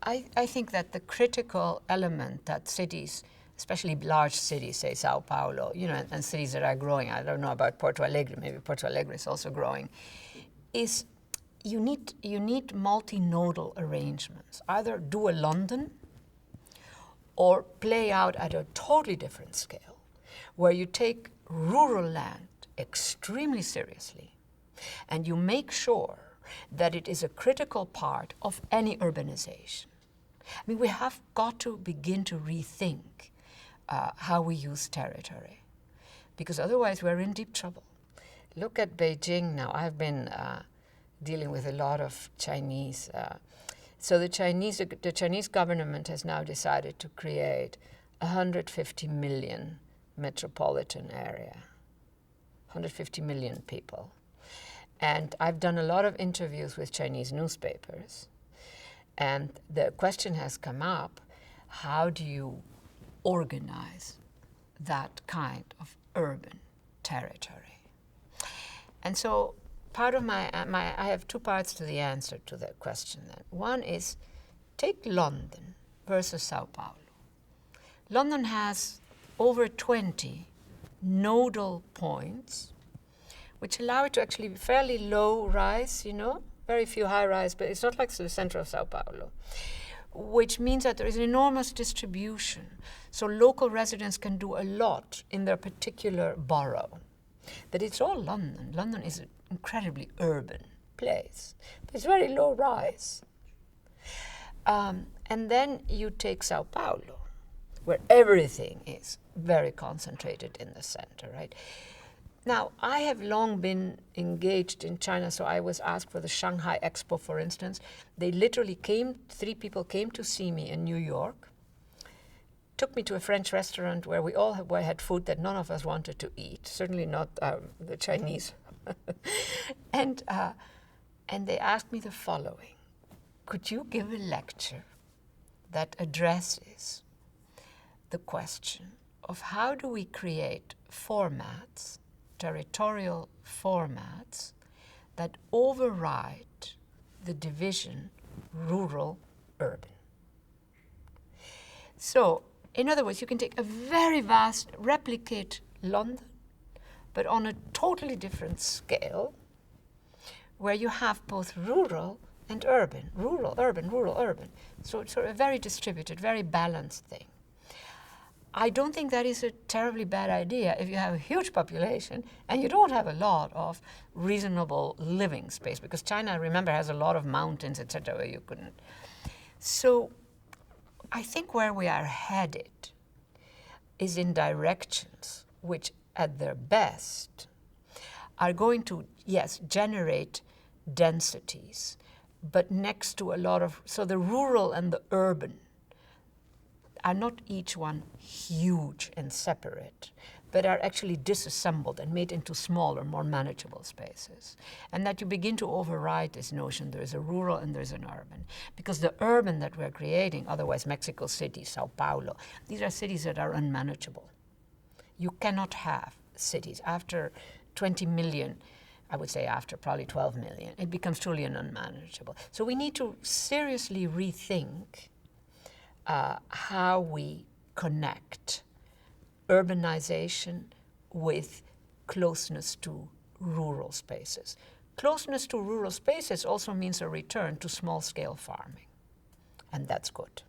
I think that the critical element that cities, especially large cities, say Sao Paulo, and cities that are growing, I don't know about Porto Alegre, maybe Porto Alegre is also growing, is you need multinodal arrangements. Either do a London or play out at a totally different scale, where you take rural land extremely seriously and you make sure that it is a critical part of any urbanization. I mean, we have got to begin to rethink how we use territory, because otherwise we're in deep trouble. Look at Beijing now. I've been dealing with a lot of Chinese. So the Chinese government has now decided to create 150 million metropolitan area, 150 million people. And I've done a lot of interviews with Chinese newspapers. And the question has come up, how do you organize that kind of urban territory? And so part of I have two parts to the answer to that question then. One is, take London versus Sao Paulo. London has over 20 nodal points, which allow it to actually be fairly low rise, very few high rise, but it's not like the center of Sao Paulo, which means that there is an enormous distribution. So local residents can do a lot in their particular borough. But it's all London. London is an incredibly urban place, but it's very low rise. And then you take Sao Paulo, where everything is very concentrated in the center, right? Now, I have long been engaged in China, so I was asked for the Shanghai Expo, for instance. They literally three people came to see me in New York, took me to a French restaurant where we all had food that none of us wanted to eat, certainly not the Chinese. And they asked me the following: could you give a lecture that addresses the question of how do we create formats, territorial formats, that override the division rural-urban? So, in other words, you can take a very vast, replicate London, but on a totally different scale, where you have both rural and urban, rural, urban, rural, urban. So it's sort of a very distributed, very balanced thing. I don't think that is a terribly bad idea if you have a huge population and you don't have a lot of reasonable living space, because China, remember, has a lot of mountains, etc., where you couldn't. So I think where we are headed is in directions which, at their best, are going to, yes, generate densities, but next to a lot of, so the rural and the urban are not each one huge and separate, but are actually disassembled and made into smaller, more manageable spaces. And that you begin to override this notion there is a rural and there's an urban. Because the urban that we're creating, otherwise Mexico City, Sao Paulo, these are cities that are unmanageable. You cannot have cities after 20 million, I would say after probably 12 million, it becomes truly unmanageable. So we need to seriously rethink how we connect urbanization with closeness to rural spaces. Closeness to rural spaces also means a return to small-scale farming, and that's good.